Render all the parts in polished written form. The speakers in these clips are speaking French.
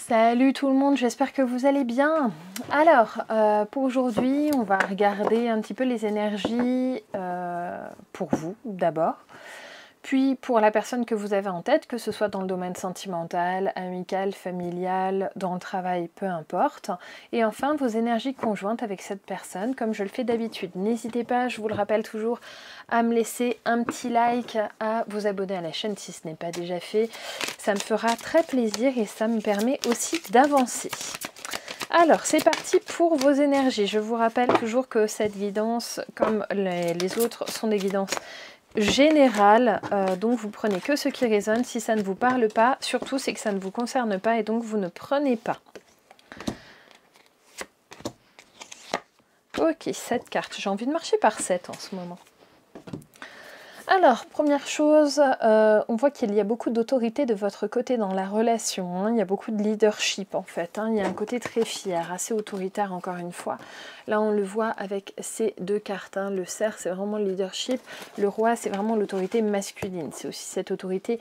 Salut tout le monde, j'espère que vous allez bien. Alors, pour aujourd'hui, on va regarder un petit peu les énergies pour vous d'abord. Puis pour la personne que vous avez en tête, que ce soit dans le domaine sentimental, amical, familial, dans le travail, peu importe. Et enfin, vos énergies conjointes avec cette personne, comme je le fais d'habitude. N'hésitez pas, je vous le rappelle toujours, à me laisser un petit like, à vous abonner à la chaîne si ce n'est pas déjà fait. Ça me fera très plaisir et ça me permet aussi d'avancer. Alors, c'est parti pour vos énergies. Je vous rappelle toujours que cette guidance, comme les autres, sont des guidances générales. Donc, vous prenez que ce qui résonne. Si ça ne vous parle pas, surtout, c'est que ça ne vous concerne pas et donc vous ne prenez pas. Ok, 7 cartes. J'ai envie de marcher par 7 en ce moment. Alors, première chose, on voit qu'il y a beaucoup d'autorité de votre côté dans la relation. Hein. Il y a beaucoup de leadership en fait. Hein. Il y a un côté très fier, assez autoritaire encore une fois. Là, on le voit avec ces deux cartes. Hein. Le cerf, c'est vraiment le leadership. Le roi, c'est vraiment l'autorité masculine. C'est aussi cette autorité,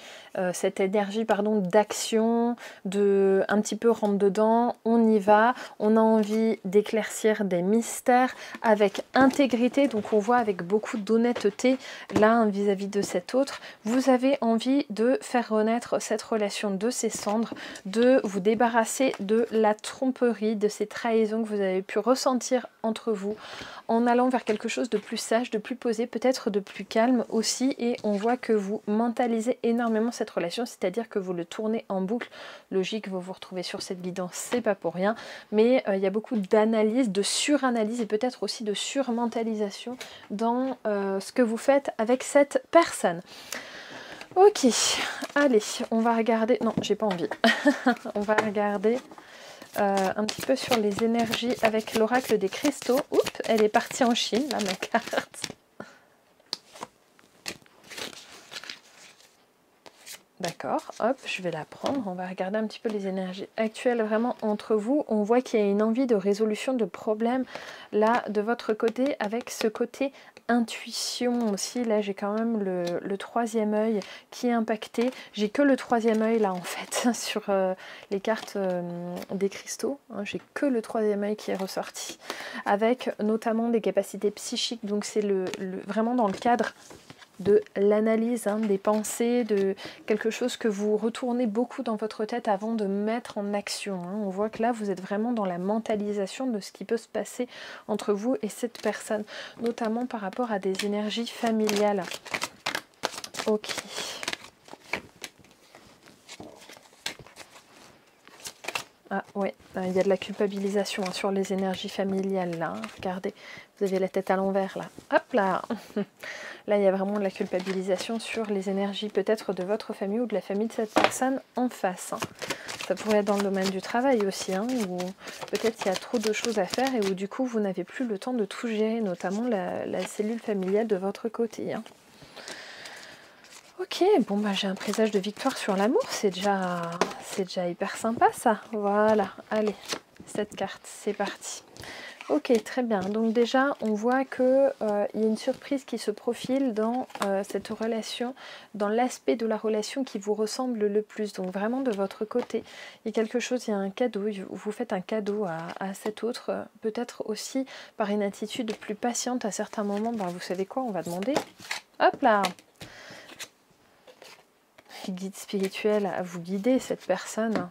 cette énergie pardon, d'action, de un petit peu rentre dedans. On y va. On a envie d'éclaircir des mystères avec intégrité. Donc, on voit avec beaucoup d'honnêteté là, vis-à-vis de cet autre, vous avez envie de faire renaître cette relation de ses cendres, de vous débarrasser de la tromperie, de ces trahisons que vous avez pu ressentir entre vous, en allant vers quelque chose de plus sage, de plus posé, peut-être de plus calme aussi, et on voit que vous mentalisez énormément cette relation, c'est-à-dire que vous le tournez en boucle. Logique, vous vous retrouvez sur cette guidance, c'est pas pour rien, mais il y a beaucoup d'analyse, de suranalyse et peut-être aussi de surmentalisation dans ce que vous faites avec cette personne. Ok, allez, on va regarder, non, j'ai pas envie, on va regarder un petit peu sur les énergies avec l'oracle des cristaux. Oups, elle est partie en Chine, là, ma carte. D'accord, hop, je vais la prendre. On va regarder un petit peu les énergies actuelles vraiment entre vous. On voit qu'il y a une envie de résolution de problèmes là de votre côté avec ce côté intuition aussi. Là, j'ai quand même le troisième œil qui est impacté. J'ai que le troisième œil là en fait sur les cartes des cristaux. Hein, j'ai que le troisième œil qui est ressorti avec notamment des capacités psychiques. Donc c'est vraiment dans le cadre de l'analyse, hein, des pensées, de quelque chose que vous retournez beaucoup dans votre tête avant de mettre en action. Hein. On voit que là, vous êtes vraiment dans la mentalisation de ce qui peut se passer entre vous et cette personne, notamment par rapport à des énergies familiales. Ok. Ah ouais, il y a de la culpabilisation hein, sur les énergies familiales là. Hein. Regardez, vous avez la tête à l'envers là. Hop là. Là, il y a vraiment de la culpabilisation sur les énergies peut-être de votre famille ou de la famille de cette personne en face. Hein. Ça pourrait être dans le domaine du travail aussi, hein, où peut-être il y a trop de choses à faire et où du coup vous n'avez plus le temps de tout gérer, notamment la cellule familiale de votre côté. Hein. Ok, bon bah j'ai un présage de victoire sur l'amour, c'est déjà hyper sympa ça. Voilà, allez, cette carte, c'est parti. Ok, très bien. Donc déjà, on voit qu'il y a une surprise qui se profile dans cette relation, dans l'aspect de la relation qui vous ressemble le plus. Donc vraiment de votre côté, il y a quelque chose, il y a un cadeau, vous faites un cadeau à cet autre, peut-être aussi par une attitude plus patiente à certains moments. Ben, vous savez quoi, on va demander. Hop là! Guide spirituel à vous guider, cette personne.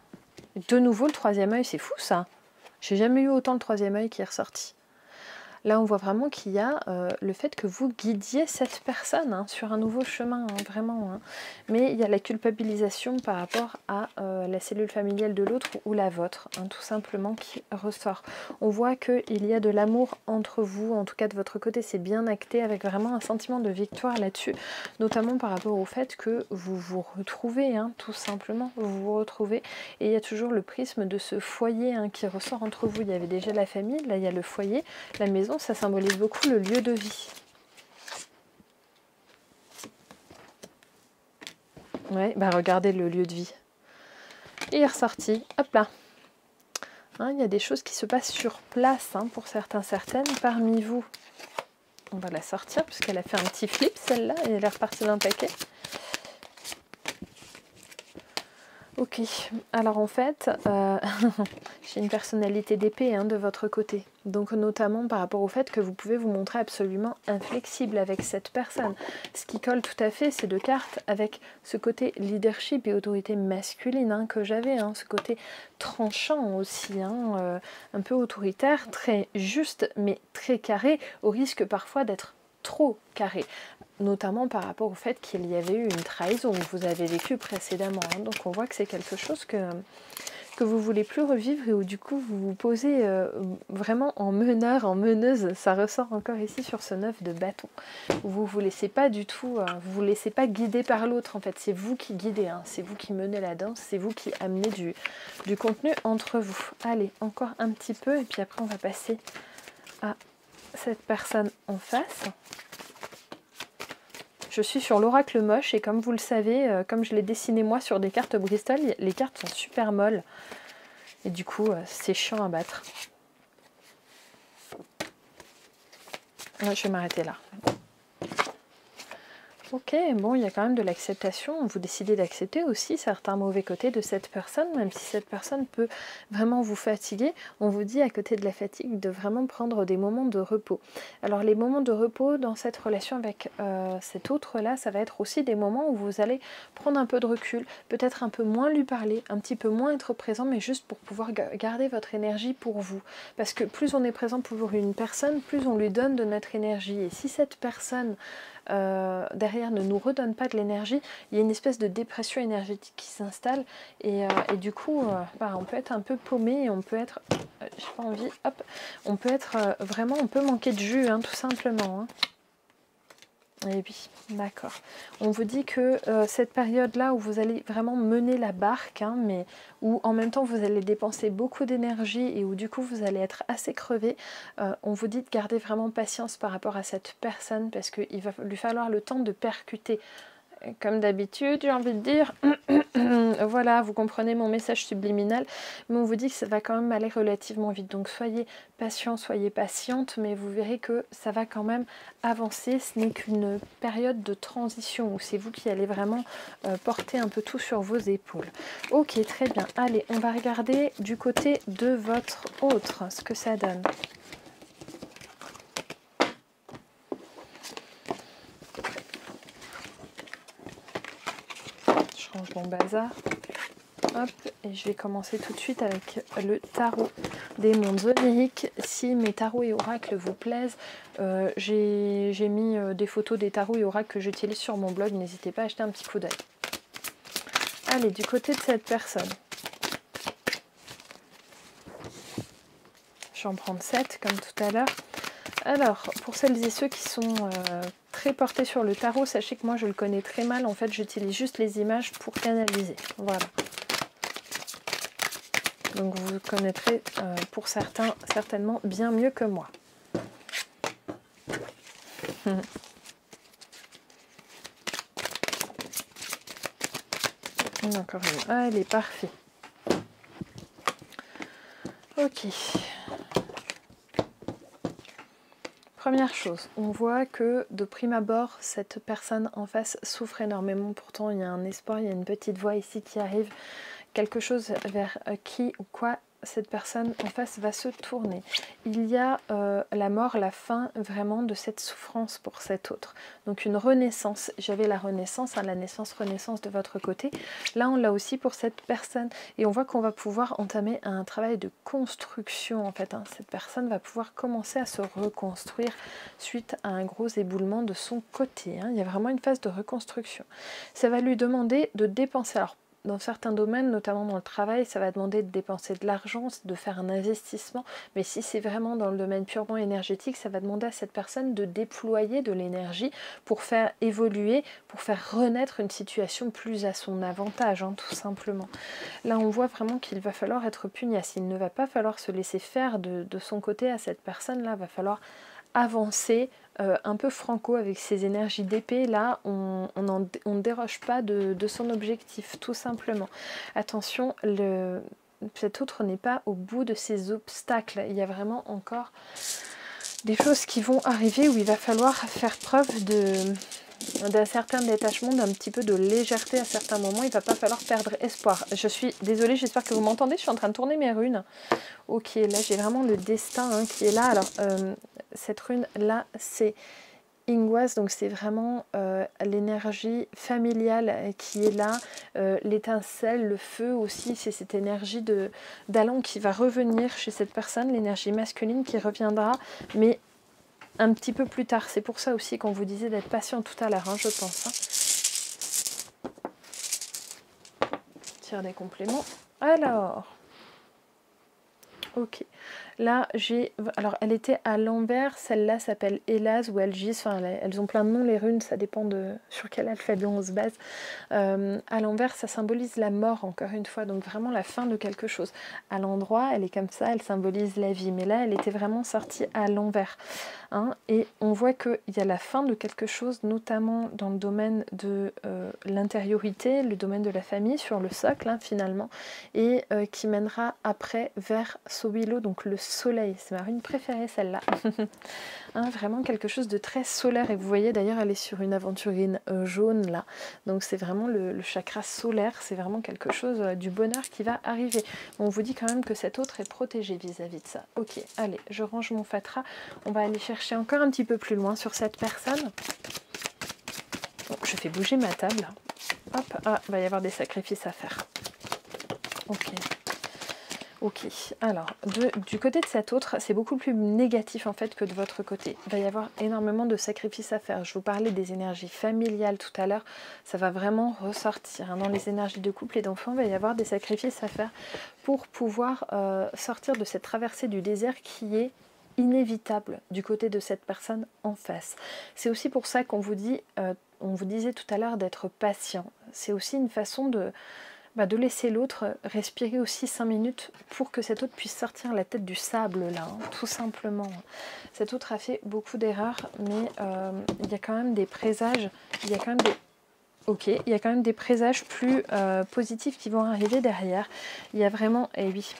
De nouveau, le troisième œil, c'est fou ça. J'ai jamais eu autant le troisième œil qui est ressorti. Là, on voit vraiment qu'il y a le fait que vous guidiez cette personne hein, sur un nouveau chemin, hein, vraiment. Hein. Mais il y a la culpabilisation par rapport à la cellule familiale de l'autre ou la vôtre, hein, tout simplement, qui ressort. On voit qu'il y a de l'amour entre vous, en tout cas de votre côté, c'est bien acté, avec vraiment un sentiment de victoire là-dessus, notamment par rapport au fait que vous vous retrouvez, hein, tout simplement, vous vous retrouvez. Et il y a toujours le prisme de ce foyer hein, qui ressort entre vous. Il y avait déjà la famille, là il y a le foyer, la maison. Ça symbolise beaucoup le lieu de vie. Ouais, bah regardez le lieu de vie. Il est ressorti, hop là. Hein, il y a des choses qui se passent sur place hein, pour certains, certaines. Parmi vous, on va la sortir puisqu'elle a fait un petit flip celle-là et elle est repartie d'un paquet. Ok, Ok, alors en fait, j'ai une personnalité d'épée hein, de votre côté. Donc notamment par rapport au fait que vous pouvez vous montrer absolument inflexible avec cette personne. Ce qui colle tout à fait ces deux cartes avec ce côté leadership et autorité masculine hein, que j'avais. Hein, ce côté tranchant aussi, hein, un peu autoritaire, très juste mais très carré, au risque parfois d'être trop carré. Notamment par rapport au fait qu'il y avait eu une trahison que vous avez vécu précédemment. Hein. Donc on voit que c'est quelque chose que vous voulez plus revivre et où du coup vous vous posez vraiment en meneur, en meneuse. Ça ressort encore ici sur ce 9 de bâton. Vous vous laissez pas du tout, vous vous laissez pas guider par l'autre en fait. C'est vous qui guidez, hein. C'est vous qui menez la danse, c'est vous qui amenez du contenu entre vous. Allez, encore un petit peu et puis après on va passer à cette personne en face. Je suis sur l'oracle moche et comme vous le savez, comme je l'ai dessiné moi sur des cartes Bristol, les cartes sont super molles. Et du coup, c'est chiant à battre. Je vais m'arrêter là. Ok, bon, il y a quand même de l'acceptation. Vous décidez d'accepter aussi certains mauvais côtés de cette personne, même si cette personne peut vraiment vous fatiguer. On vous dit à côté de la fatigue de vraiment prendre des moments de repos. Alors les moments de repos dans cette relation avec cet autre-là, ça va être aussi des moments où vous allez prendre un peu de recul, peut-être un peu moins lui parler, un petit peu moins être présent, mais juste pour pouvoir garder votre énergie pour vous. Parce que plus on est présent pour une personne, plus on lui donne de notre énergie. Et si cette personne derrière ne nous redonne pas de l'énergie, il y a une espèce de dépression énergétique qui s'installe et du coup on peut être un peu paumé et on peut être j'ai pas envie, hop, on peut être vraiment, on peut manquer de jus hein, tout simplement hein. Et oui, d'accord. On vous dit que cette période-là où vous allez vraiment mener la barque, hein, mais où en même temps vous allez dépenser beaucoup d'énergie et où du coup vous allez être assez crevé, on vous dit de garder vraiment patience par rapport à cette personne parce qu'il va lui falloir le temps de percuter. Comme d'habitude, j'ai envie de dire, voilà, vous comprenez mon message subliminal, mais on vous dit que ça va quand même aller relativement vite. Donc soyez patient, soyez patiente, mais vous verrez que ça va quand même avancer. Ce n'est qu'une période de transition où c'est vous qui allez vraiment porter un peu tout sur vos épaules. Ok, très bien. Allez, on va regarder du côté de votre autre, ce que ça donne. Mon bazar. Hop, et je vais commencer tout de suite avec le tarot des mondes oniriques. Si mes tarots et oracles vous plaisent, j'ai mis des photos des tarots et oracles que j'utilise sur mon blog. N'hésitez pas à jeter un petit coup d'œil. Allez, du côté de cette personne. Je vais en prendre 7 comme tout à l'heure. Alors, pour celles et ceux qui sont très portés sur le tarot, sachez que moi je le connais très mal. En fait, j'utilise juste les images pour canaliser. Voilà. Donc vous connaîtrez pour certains certainement bien mieux que moi. Encore une. Ah, elle est parfaite. Ok. Première chose, on voit que de prime abord, cette personne en face souffre énormément. Pourtant, il y a un espoir, il y a une petite voix ici qui arrive. Quelque chose vers qui ou quoi cette personne en face va se tourner. Il y a la mort, la fin vraiment de cette souffrance pour cet autre. Donc une renaissance. J'avais la renaissance, hein, la naissance-renaissance de votre côté. Là, on l'a aussi pour cette personne. Et on voit qu'on va pouvoir entamer un travail de construction en fait. Hein. Cette personne va pouvoir commencer à se reconstruire suite à un gros éboulement de son côté. Hein. Il y a vraiment une phase de reconstruction. Ça va lui demander de dépenser. Alors, dans certains domaines, notamment dans le travail, ça va demander de dépenser de l'argent, de faire un investissement. Mais si c'est vraiment dans le domaine purement énergétique, ça va demander à cette personne de déployer de l'énergie pour faire évoluer, pour faire renaître une situation plus à son avantage, hein, tout simplement. Là, on voit vraiment qu'il va falloir être pugnace. Il ne va pas falloir se laisser faire de son côté à cette personne-là. Il va falloir avancer un peu franco avec ses énergies d'épée. Là, on ne déroge pas de son objectif, tout simplement. Attention, cet autre n'est pas au bout de ses obstacles. Il y a vraiment encore des choses qui vont arriver où il va falloir faire preuve d'un certain détachement, d'un petit peu de légèreté à certains moments. Il ne va pas falloir perdre espoir. Je suis désolée, j'espère que vous m'entendez. Je suis en train de tourner mes runes. Ok, là j'ai vraiment le destin hein, qui est là. Alors, cette rune-là, c'est Ingwas, donc c'est vraiment l'énergie familiale qui est là, l'étincelle, le feu aussi, c'est cette énergie d'allant qui va revenir chez cette personne, l'énergie masculine qui reviendra, mais un petit peu plus tard. C'est pour ça aussi qu'on vous disait d'être patient tout à l'heure, hein, je pense. Hein. Tire des compléments. Alors, ok. Là, j'ai... Alors, elle était à l'envers. Celle-là s'appelle Hélas ou Elgis. Enfin, elles ont plein de noms, les runes. Ça dépend de sur quel alphabet on se base. À l'envers, ça symbolise la mort, encore une fois. Donc, vraiment la fin de quelque chose. À l'endroit, elle est comme ça. Elle symbolise la vie. Mais là, elle était vraiment sortie à l'envers. Hein, et on voit qu'il y a la fin de quelque chose, notamment dans le domaine de l'intériorité, le domaine de la famille, sur le socle, hein, finalement. Et qui mènera après vers Sobilo, donc le soleil, c'est ma rune préférée celle-là. Hein, vraiment quelque chose de très solaire, et vous voyez d'ailleurs elle est sur une aventurine jaune là, donc c'est vraiment le chakra solaire, c'est vraiment quelque chose du bonheur qui va arriver. On vous dit quand même que cet autre est protégé vis-à-vis de ça. Ok, allez, je range mon fatras, on va aller chercher encore un petit peu plus loin sur cette personne. Bon, je fais bouger ma table. Hop, ah, il va y avoir des sacrifices à faire. Ok. Ok, alors du côté de cet autre, c'est beaucoup plus négatif en fait que de votre côté. Il va y avoir énormément de sacrifices à faire. Je vous parlais des énergies familiales tout à l'heure, ça va vraiment ressortir. Hein. Dans les énergies de couple et d'enfants, il va y avoir des sacrifices à faire pour pouvoir sortir de cette traversée du désert qui est inévitable du côté de cette personne en face. C'est aussi pour ça qu'on vous dit, on vous disait tout à l'heure d'être patient. C'est aussi une façon de laisser l'autre respirer aussi 5 minutes pour que cet autre puisse sortir la tête du sable là, hein, tout simplement. Cet autre a fait beaucoup d'erreurs, mais il y a quand même des présages, il y a quand même des... Ok, il y a quand même des présages plus positifs qui vont arriver derrière. Il y a vraiment, et oui,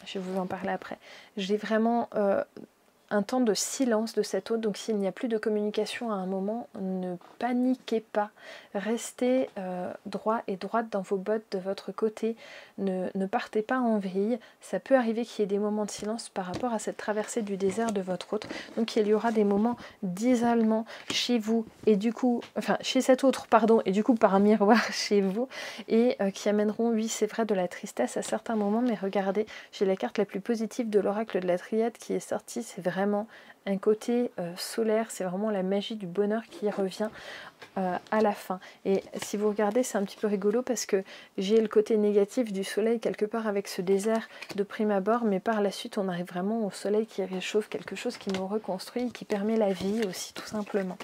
je vais vous en parler après, j'ai vraiment... un temps de silence de cet autre, donc s'il n'y a plus de communication à un moment, ne paniquez pas, restez droit et droite dans vos bottes de votre côté, ne partez pas en vrille, ça peut arriver qu'il y ait des moments de silence par rapport à cette traversée du désert de votre autre, donc il y aura des moments d'isolement chez vous, et du coup, enfin chez cet autre, pardon, et du coup par un miroir chez vous, et qui amèneront, oui c'est vrai, de la tristesse à certains moments, mais regardez, j'ai la carte la plus positive de l'oracle de la Triade qui est sortie, c'est vraiment un côté solaire, c'est vraiment la magie du bonheur qui revient à la fin. Et si vous regardez, c'est un petit peu rigolo parce que j'ai le côté négatif du soleil quelque part avec ce désert de prime abord, mais par la suite on arrive vraiment au soleil qui réchauffe, quelque chose qui nous reconstruit, qui permet la vie aussi tout simplement,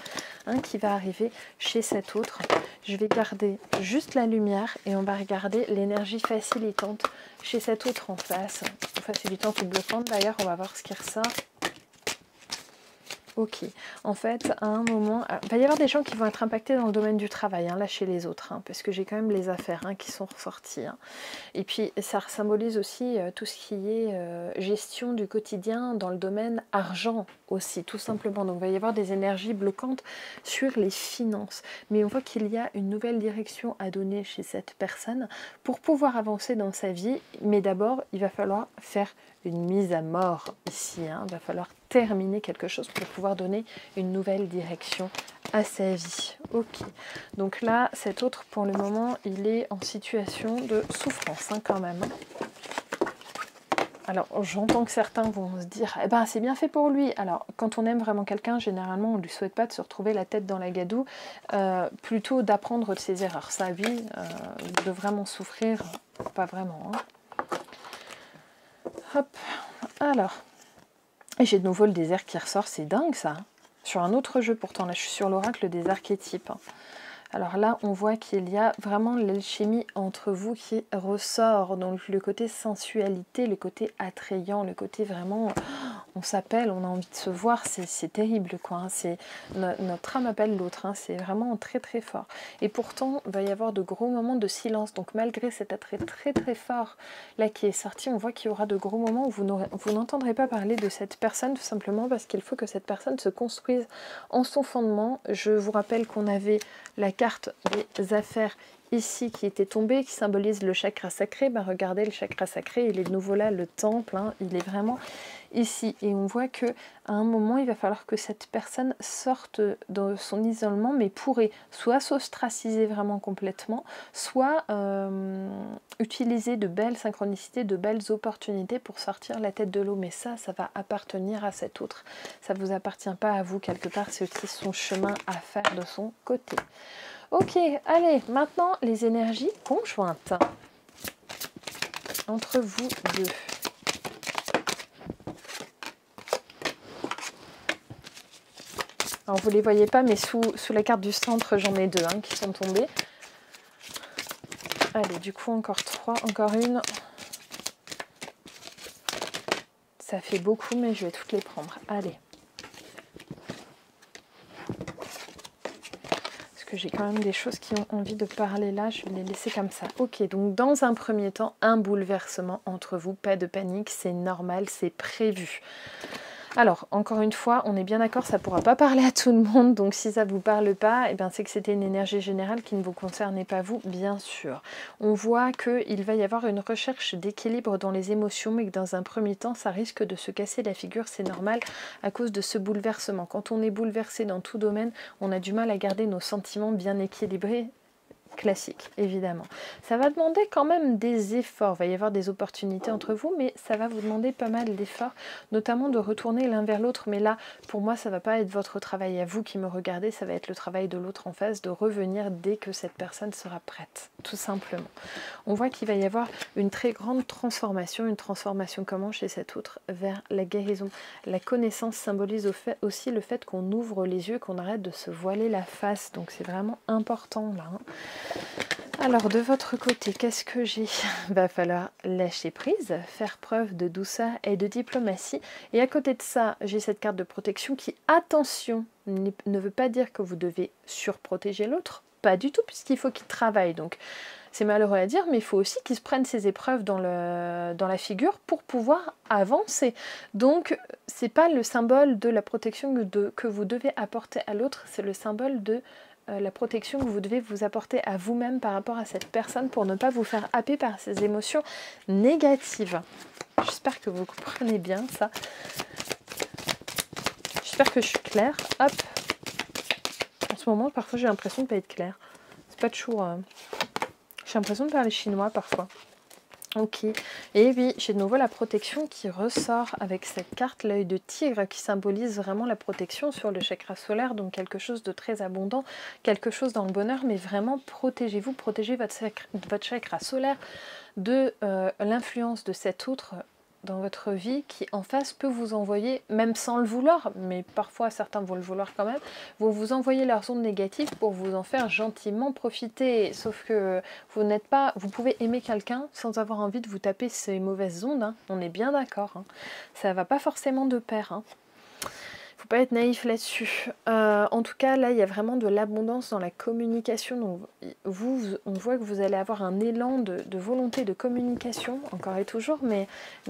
hein, qui va arriver chez cet autre. Je vais garder juste la lumière et on va regarder l'énergie facilitante chez cet autre en face, facilitante ou bloquante d'ailleurs, on va voir ce qui ressort. Ok, en fait, à un moment, il va y avoir des gens qui vont être impactés dans le domaine du travail, hein, là chez les autres, hein, parce que j'ai quand même les affaires hein, qui sont ressorties. Hein. Et puis, ça symbolise aussi tout ce qui est gestion du quotidien dans le domaine argent aussi, tout simplement. Donc, il va y avoir des énergies bloquantes sur les finances. Mais on voit qu'il y a une nouvelle direction à donner chez cette personne pour pouvoir avancer dans sa vie. Mais d'abord, il va falloir faire une mise à mort ici. Il va falloir terminer quelque chose pour pouvoir donner une nouvelle direction à sa vie. Ok, donc là, cet autre, pour le moment, il est en situation de souffrance quand même. Alors, j'entends que certains vont se dire, eh ben, c'est bien fait pour lui. Alors, quand on aime vraiment quelqu'un, généralement, on ne lui souhaite pas de se retrouver la tête dans la gadoue, plutôt d'apprendre de ses erreurs. Ça, oui, de vraiment souffrir, pas vraiment. Hein. Hop, alors, et j'ai de nouveau le désert qui ressort, c'est dingue ça. Sur un autre jeu pourtant, là je suis sur l'oracle des archétypes. Alors là, on voit qu'il y a vraiment l'alchimie entre vous qui ressort. Donc le côté sensualité, le côté attrayant, le côté vraiment on s'appelle, on a envie de se voir, c'est terrible quoi, hein. Notre âme appelle l'autre, hein. C'est vraiment très très fort. Et pourtant, il va y avoir de gros moments de silence, donc malgré cet attrait très très fort là qui est sorti, on voit qu'il y aura de gros moments où vous n'entendrez pas parler de cette personne, tout simplement parce qu'il faut que cette personne se construise en son fondement. Je vous rappelle qu'on avait la carte des affaires ici qui était tombée, qui symbolise le chakra sacré. Ben, regardez, le chakra sacré, il est de nouveau là, le temple, hein, il est vraiment ici. Et on voit que à un moment, il va falloir que cette personne sorte de son isolement, mais pourrait soit s'ostraciser vraiment complètement, soit utiliser de belles synchronicités, de belles opportunités pour sortir la tête de l'eau. Mais ça va appartenir à cet autre. Ça ne vous appartient pas à vous, quelque part, c'est aussi son chemin à faire de son côté. Ok, allez, maintenant les énergies conjointes entre vous deux. Alors vous ne les voyez pas, mais sous la carte du centre, j'en ai 2 hein, qui sont tombées. Allez, du coup encore 3, encore une. Ça fait beaucoup, mais je vais toutes les prendre. Allez. Que j'ai quand même des choses qui ont envie de parler là, je vais les laisser comme ça. Ok, donc dans un premier temps, un bouleversement entre vous, pas de panique, c'est normal, c'est prévu. Alors, encore une fois, on est bien d'accord, ça ne pourra pas parler à tout le monde, donc si ça ne vous parle pas, eh bien, c'est que c'était une énergie générale qui ne vous concernait pas vous, bien sûr. On voit qu'il va y avoir une recherche d'équilibre dans les émotions, mais que dans un premier temps, ça risque de se casser la figure, c'est normal, à cause de ce bouleversement. Quand on est bouleversé dans tout domaine, on a du mal à garder nos sentiments bien équilibrés. Classique, évidemment. Ça va demander quand même des efforts. Il va y avoir des opportunités entre vous, mais ça va vous demander pas mal d'efforts, notamment de retourner l'un vers l'autre. Mais là, pour moi, ça va pas être votre travail à vous qui me regardez, ça va être le travail de l'autre en face, de revenir dès que cette personne sera prête, tout simplement. On voit qu'il va y avoir une très grande transformation. Une transformation comment chez cet autre? Vers la guérison. La connaissance symbolise aussi le fait qu'on ouvre les yeux, qu'on arrête de se voiler la face. Donc c'est vraiment important là, hein. Alors de votre côté, qu'est-ce que j'ai? Va falloir lâcher prise, faire preuve de douceur et de diplomatie. Et à côté de ça, j'ai cette carte de protection qui, attention, ne veut pas dire que vous devez surprotéger l'autre. Pas du tout, puisqu'il faut qu'il travaille. Donc c'est malheureux à dire, mais il faut aussi qu'il se prenne ses épreuves dans la figure pour pouvoir avancer. Donc c'est pas le symbole de la protection que vous devez apporter à l'autre, c'est le symbole de la protection que vous devez vous apporter à vous-même par rapport à cette personne pour ne pas vous faire happer par ces émotions négatives. J'espère que vous comprenez bien ça. J'espère que je suis claire. Hop. En ce moment, parfois j'ai l'impression de ne pas être claire. C'est pas toujours... J'ai l'impression de parler chinois parfois. Ok, et oui, j'ai de nouveau la protection qui ressort avec cette carte, l'œil de tigre, qui symbolise vraiment la protection sur le chakra solaire, donc quelque chose de très abondant, quelque chose dans le bonheur, mais vraiment protégez-vous, protégez votre chakra solaire de l'influence de cet autre dans votre vie qui en face peut vous envoyer, même sans le vouloir, mais parfois certains vont le vouloir quand même, vont vous envoyer leurs ondes négatives pour vous en faire gentiment profiter. Sauf que vous pouvez aimer quelqu'un sans avoir envie de vous taper ces mauvaises ondes, hein. On est bien d'accord, hein. Ça va pas forcément de pair, hein. Faut pas être naïf là-dessus. En tout cas, là, il y a vraiment de l'abondance dans la communication. Donc, on voit que vous allez avoir un élan de volonté de communication, encore et toujours, mais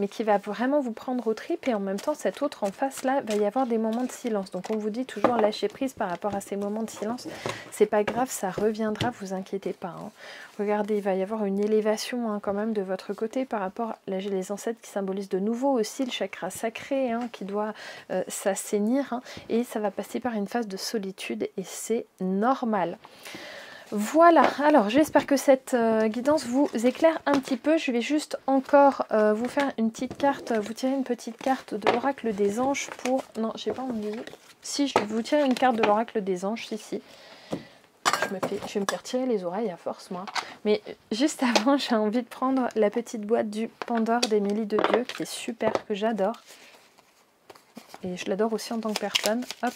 qui va vraiment vous prendre aux tripes. Et en même temps, cet autre en face, là, va y avoir des moments de silence. Donc, on vous dit toujours lâcher prise par rapport à ces moments de silence. C'est pas grave, ça reviendra, vous inquiétez pas, hein. Regardez, il va y avoir une élévation, hein, quand même de votre côté par rapport, là j'ai les ancêtres qui symbolisent de nouveau aussi le chakra sacré, hein, qui doit s'assainir, hein, et ça va passer par une phase de solitude et c'est normal. Voilà, alors j'espère que cette guidance vous éclaire un petit peu. Je vais juste encore vous faire une petite carte, vous tirer une petite carte de l'oracle des anges pour... Non, je sais pas, on me dit... Si, je vais vous tirer une carte de l'oracle des anges, si. Je vais me faire tirer les oreilles à force, moi. Mais juste avant, j'ai envie de prendre la petite boîte du Pandore d'Émilie de Dieu, qui est super, que j'adore. Et je l'adore aussi en tant que personne. Hop.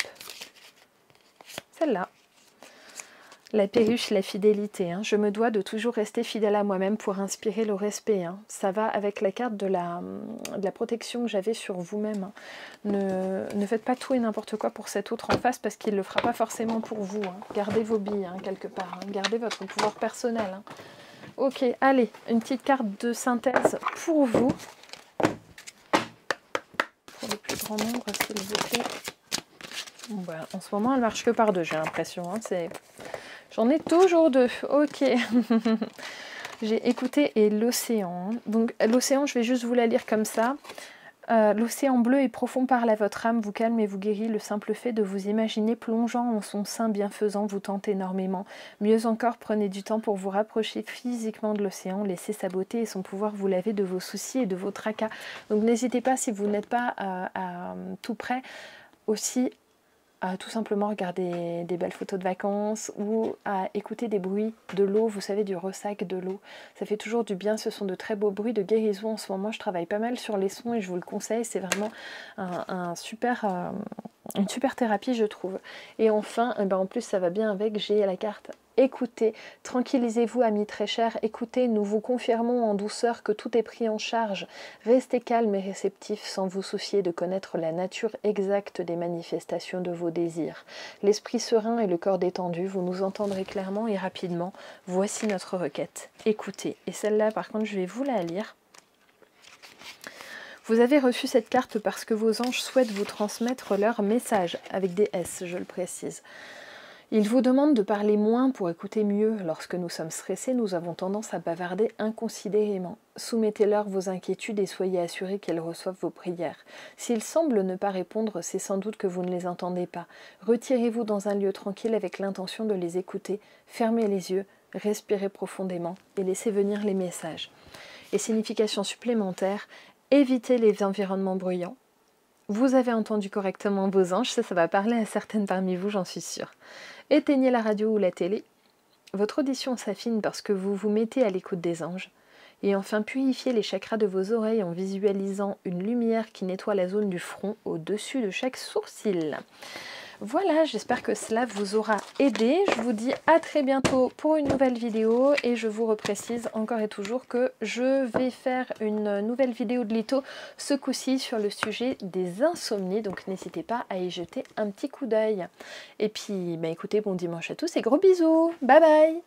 Celle-là. La perruche, la fidélité. Hein. Je me dois de toujours rester fidèle à moi-même pour inspirer le respect. Hein. Ça va avec la carte de la protection que j'avais sur vous-même. Hein. Ne faites pas tout et n'importe quoi pour cet autre en face parce qu'il ne le fera pas forcément pour vous. Hein. Gardez vos billes hein, quelque part. Hein. Gardez votre pouvoir personnel. Hein. Ok, allez, une petite carte de synthèse pour vous. Pour le plus grand nombre, s'il vous plaît. Bon, bah, en ce moment, elle marche que par deux, j'ai l'impression. Hein. J'en ai toujours deux. Ok. J'ai écouté et l'océan. Donc l'océan, je vais juste vous la lire comme ça. L'océan bleu et profond parle à votre âme, vous calme et vous guérit. Le simple fait de vous imaginer plongeant en son sein bienfaisant vous tente énormément. Mieux encore, prenez du temps pour vous rapprocher physiquement de l'océan. Laissez sa beauté et son pouvoir vous laver de vos soucis et de vos tracas. Donc n'hésitez pas, si vous n'êtes pas tout près, aussi à tout simplement regarder des belles photos de vacances ou à écouter des bruits de l'eau, vous savez, du ressac de l'eau. Ça fait toujours du bien, ce sont de très beaux bruits de guérison. En ce moment, je travaille pas mal sur les sons et je vous le conseille, c'est vraiment une super thérapie, je trouve. Et enfin, en plus, ça va bien avec, j'ai la carte écoutez, tranquillisez-vous amis très chers, écoutez, nous vous confirmons en douceur que tout est pris en charge. Restez calme et réceptif sans vous soucier de connaître la nature exacte des manifestations de vos désirs. L'esprit serein et le corps détendu, vous nous entendrez clairement et rapidement. Voici notre requête. Écoutez. Et celle-là, par contre, je vais vous la lire. Vous avez reçu cette carte parce que vos anges souhaitent vous transmettre leur message, avec des S, je le précise. Ils vous demandent de parler moins pour écouter mieux. Lorsque nous sommes stressés, nous avons tendance à bavarder inconsidérément. Soumettez-leur vos inquiétudes et soyez assurés qu'elles reçoivent vos prières. S'ils semblent ne pas répondre, c'est sans doute que vous ne les entendez pas. Retirez-vous dans un lieu tranquille avec l'intention de les écouter. Fermez les yeux, respirez profondément et laissez venir les messages. Et signification supplémentaire, évitez les environnements bruyants. Vous avez entendu correctement vos anges, ça va parler à certaines parmi vous, j'en suis sûre. Éteignez la radio ou la télé. Votre audition s'affine parce que vous vous mettez à l'écoute des anges. Et enfin, purifiez les chakras de vos oreilles en visualisant une lumière qui nettoie la zone du front au-dessus de chaque sourcil. Voilà, j'espère que cela vous aura aidé. Je vous dis à très bientôt pour une nouvelle vidéo et je vous reprécise encore et toujours que je vais faire une nouvelle vidéo de litho ce coup-ci sur le sujet des insomnies. Donc n'hésitez pas à y jeter un petit coup d'œil. Et puis, écoutez, bon dimanche à tous et gros bisous. Bye bye!